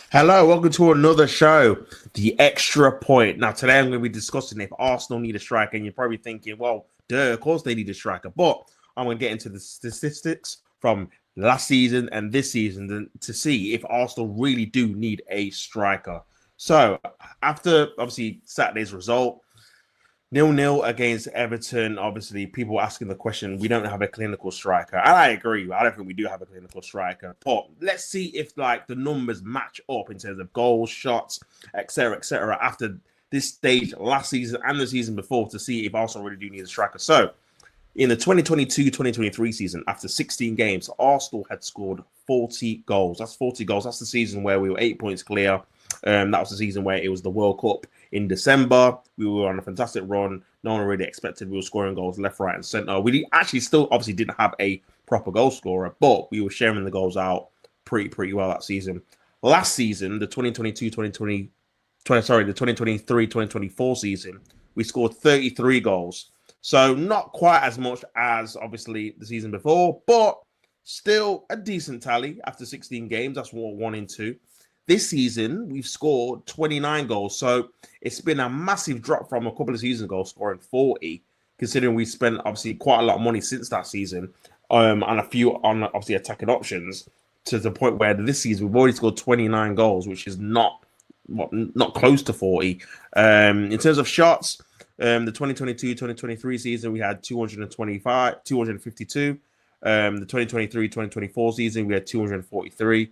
Hello, welcome to another show, The Extra Point. Now, today I'm going to be discussing if Arsenal need a striker, and you're probably thinking, well, duh, of course they need a striker. But I'm going to get into the statistics from last season and this season to see if Arsenal really do need a striker. So, after, obviously, Saturday's result, 0-0 against Everton. Obviously, people asking the question, we don't have a clinical striker. And I agree. I don't think we do have a clinical striker. But let's see if the numbers match up in terms of goals, shots, etc., after this stage last season and the season before to see if Arsenal really do need a striker. So, in the 2022-2023 season, after 16 games, Arsenal had scored 40 goals. That's 40 goals. That's the season where we were 8 points clear. That was the season where it was the World Cup in December. We were on a fantastic run. No one really expected we were scoring goals left, right, and centre. We actually still obviously didn't have a proper goal scorer, but we were sharing the goals out pretty well that season. Last season, the 2023-2024 season, we scored 33 goals. So not quite as much as obviously the season before, but still a decent tally after 16 games. That's what 1 in 2. This season, we've scored 29 goals. So it's been a massive drop from a couple of seasons ago, scoring 40, considering we spent obviously quite a lot of money since that season and a few on obviously attacking options to the point where this season we've already scored 29 goals, which is not close to 40. In terms of shots, the 2022-2023 season, we had 252. The 2023-2024 season, we had 243.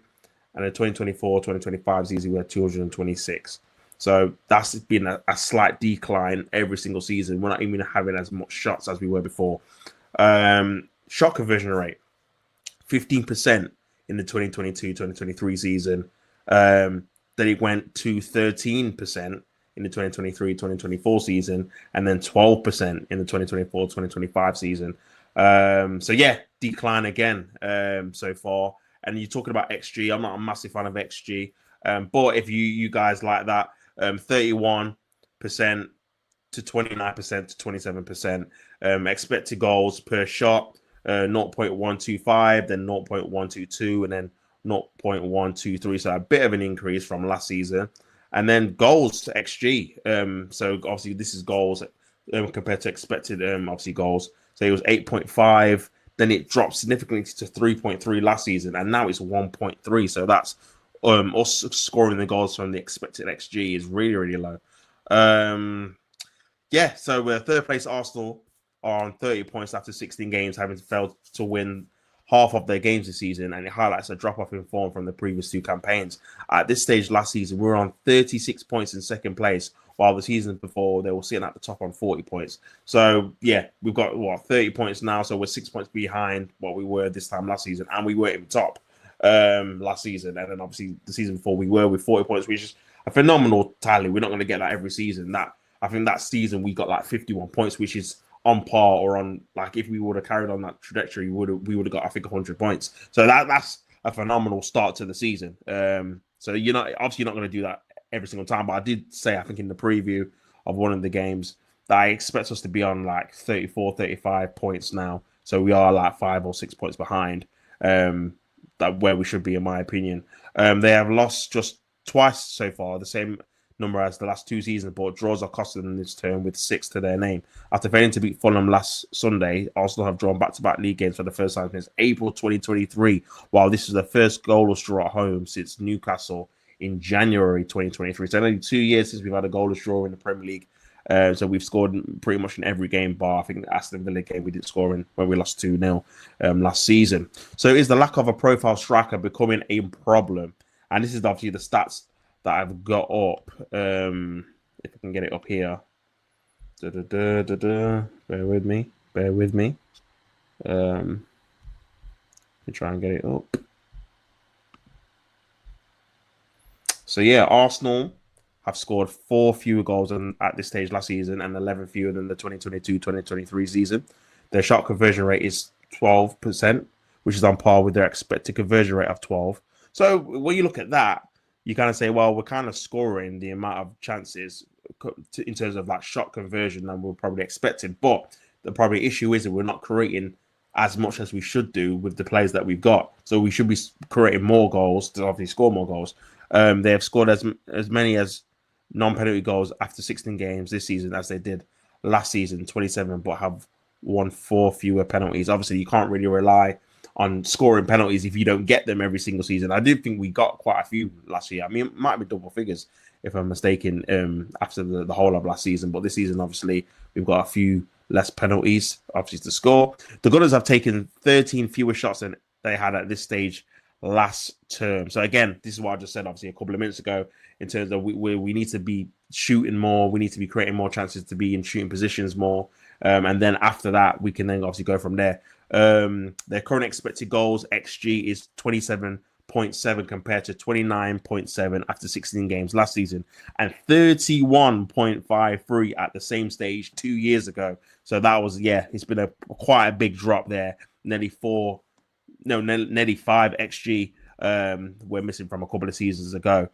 And the 2024-2025 season, we had 226. So that's been a slight decline every single season. We're not even having as much shots as we were before. Shot conversion rate, 15% in the 2022-2023 season. Then it went to 13% in the 2023-2024 season, and then 12% in the 2024-2025 season. So yeah, decline again so far. And you're talking about XG. I'm not a massive fan of XG. But if you guys like that, 31% to 29% to 27%. Expected goals per shot, 0.125, then 0.122, and then 0.123. So a bit of an increase from last season. And then goals to XG. So obviously this is goals compared to expected obviously goals. So it was 8.5. Then it dropped significantly to 3.3 last season, and now it's 1.3. So that's us scoring the goals from the expected XG is really low. So third place Arsenal are on 30 points after 16 games, having failed to win half of their games this season, and it highlights a drop-off in form from the previous 2 campaigns. At this stage last season, we were on 36 points in second place, while the season before they were sitting at the top on 40 points. So yeah, we've got 30 points now, so we're 6 points behind what we were this time last season, and we were in top last season. And then obviously the season before we were with 40 points, which is a phenomenal tally. We're not going to get that every season. I think that season we got like 51 points, which is on par or on, like, if we would have carried on that trajectory, we would have got, I think, 100 points. So that's a phenomenal start to the season. So you're not going to do that every single time, but I did say, I think in the preview of one of the games, that I expect us to be on like 34, 35 points now. So we are like 5 or 6 points behind that where we should be, in my opinion. They have lost just twice so far, the same number as the last 2 seasons, but draws are costing them this term with 6 to their name. After failing to beat Fulham last Sunday, Arsenal have drawn back-to-back league games for the first time since April 2023, while this is the first goalless draw at home since Newcastle in January 2023. So only 2 years since we've had a goalless draw in the Premier League. So we've scored pretty much in every game bar. I think the Aston Villa game we didn't score in when we lost 2-0 last season. So is the lack of a profile striker becoming a problem? And this is obviously the stats that I've got up. If I can get it up here. Bear with me. Let me try and get it up. So yeah, Arsenal have scored 4 fewer goals at this stage last season and 11 fewer than the 2022-2023 season. Their shot conversion rate is 12%, which is on par with their expected conversion rate of 12. So when you look at that, you kind of say, well, we're kind of scoring the amount of chances in terms of like shot conversion than we're probably expecting. But the probably issue is that we're not creating as much as we should do with the players that we've got. So we should be creating more goals to obviously score more goals. They have scored as many as non-penalty goals after 16 games this season as they did last season, 27, but have won 4 fewer penalties. Obviously, you can't really rely on scoring penalties if you don't get them every single season. I do think we got quite a few last year. I mean, it might be double figures if I'm mistaken after the whole of last season. But this season, obviously, we've got a few less penalties, obviously, to score. The Gunners have taken 13 fewer shots than they had at this stage last term. So again, this is what I just said, obviously, a couple of minutes ago, in terms of we need to be shooting more. We need to be creating more chances to be in shooting positions more. And then after that, we can then obviously go from there. Their current expected goals, XG, is 27.7 compared to 29.7 after 16 games last season and 31.53 at the same stage 2 years ago. So that was, it's been quite a big drop there. Nearly 5 XG. We're missing from a couple of seasons ago.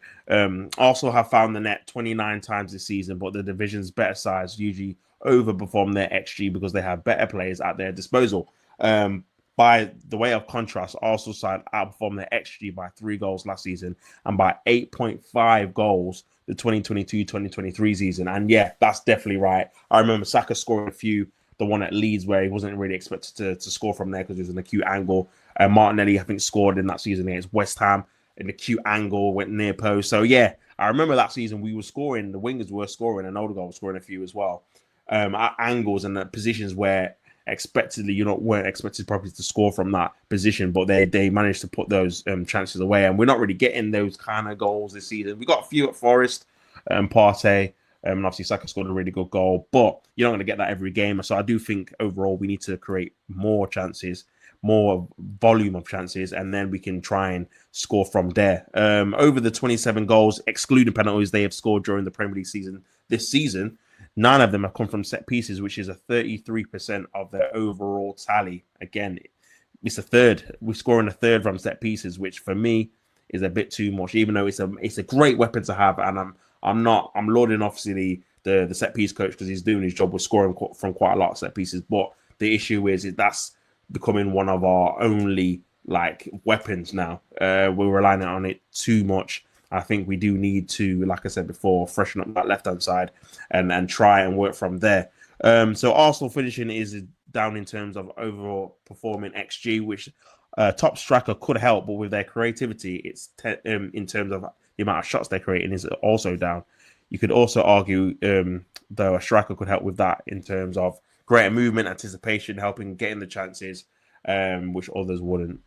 Also have found the net 29 times this season, but the division's better sides usually overperform their XG because they have better players at their disposal. By the way of contrast, Arsenal side outperformed their XG by 3 goals last season and by 8.5 goals the 2022-2023 season. And yeah, that's definitely right. I remember Saka scoring a few, the one at Leeds where he wasn't really expected to score from there because it was an acute angle. Martinelli, I think, scored in that season against West Ham. An acute angle, went near post. So yeah, I remember that season we were scoring, the wingers were scoring, and Odegaard was scoring a few as well. At angles and at positions where expectedly weren't expected probably to score from that position, but they managed to put those chances away, and we're not really getting those kind of goals this season. We got a few at Forest, Partey, and obviously Saka scored a really good goal, but you're not going to get that every game. So I do think overall we need to create more chances, more volume of chances, and then we can try and score from there. Over the 27 goals, excluding penalties, they have scored during the Premier League season this season. 9 of them have come from set pieces, which is a 33% of their overall tally. Again, it's a third. We're scoring a third from set pieces, which for me is a bit too much. Even though it's a great weapon to have, and I'm lauding obviously the set piece coach because he's doing his job with scoring from quite a lot of set pieces. But the issue is that's becoming one of our only weapons now. We're relying on it too much. I think we do need to, like I said before, freshen up that left-hand side and try and work from there. So Arsenal finishing is down in terms of overall performing XG, which top striker could help, but with their creativity, it's in terms of the amount of shots they're creating is also down. You could also argue, though, a striker could help with that in terms of greater movement, anticipation, helping getting the chances, which others wouldn't.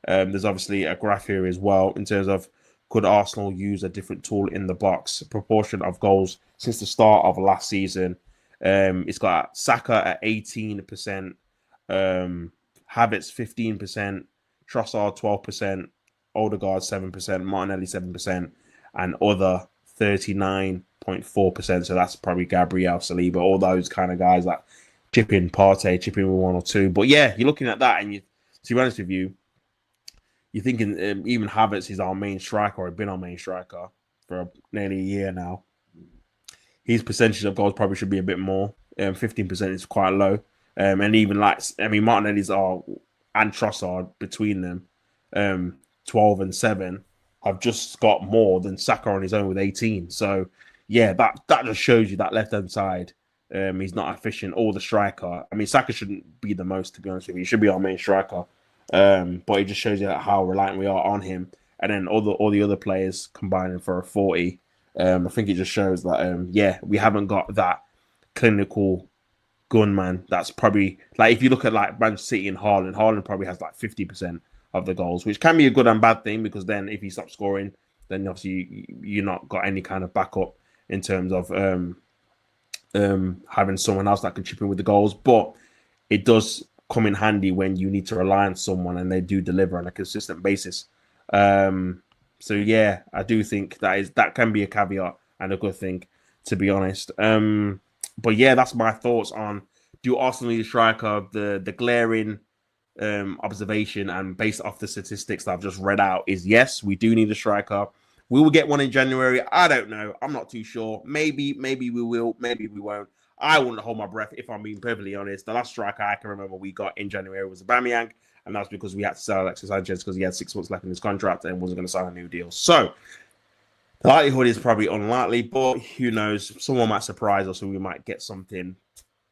There's obviously a graph here as well in terms of could Arsenal use a different tool in the box? Proportion of goals since the start of last season. It's got Saka at 18%, Havertz 15%, Trossard 12%, Odegaard 7%, Martinelli 7%, and other 39.4%. So that's probably Gabriel, Saliba, all those kind of guys that chip in, Partey, chip in with 1 or 2. But yeah, you're looking at that, and to be honest with you, you're thinking even Havertz is our main striker, or been our main striker for nearly a year now. His percentage of goals probably should be a bit more. 15% is quite low. And even Martinelli's and Trossard between them, 12 and 7, have just got more than Saka on his own with 18. So yeah, that just shows you that left-hand side. He's not efficient, or the striker. I mean, Saka shouldn't be the most, to be honest with you. He should be our main striker. But it just shows you how reliant we are on him, and then all the other players combining for a 40. I think it just shows that we haven't got that clinical gunman. That's probably if you look at Manchester City and Haaland probably has 50% of the goals, which can be a good and bad thing, because then if he stops scoring, then obviously you're not got any kind of backup in terms of having someone else that can chip in with the goals. But it does come in handy when you need to rely on someone and they do deliver on a consistent basis. So So yeah, I do think that can be a caveat and a good thing, to be honest. But yeah, that's my thoughts on do Arsenal need a striker? The glaring observation and based off the statistics that I've just read out is yes, we do need a striker. We will get one in January. I don't know. I'm not too sure. Maybe we will. Maybe we won't. I wouldn't hold my breath if I'm being perfectly honest. The last striker I can remember we got in January was Aubameyang, and that's because we had to sell Alexis Sanchez because he had 6 months left in his contract and wasn't going to sign a new deal. So the likelihood is probably unlikely, but who knows? Someone might surprise us and we might get something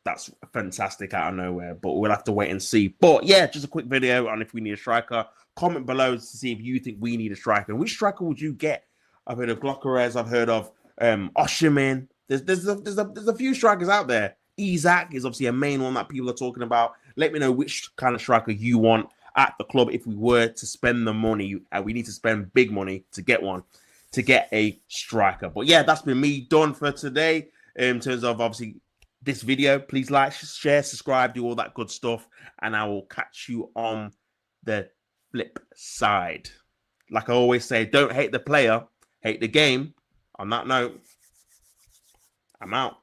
that's fantastic out of nowhere, but we'll have to wait and see. But yeah, just a quick video on if we need a striker. Comment below to see if you think we need a striker. And which striker would you get? I've heard of Glockeres, I've heard of Osherman. There's a few strikers out there. Isak is obviously a main one that people are talking about. Let me know which kind of striker you want at the club if we were to spend the money. We need to spend big money to get one, to get a striker. But yeah, that's been me done for today in terms of obviously this video. Please like, share, subscribe, do all that good stuff, and I will catch you on the flip side. Like I always say, don't hate the player, hate the game. On that note, I'm out.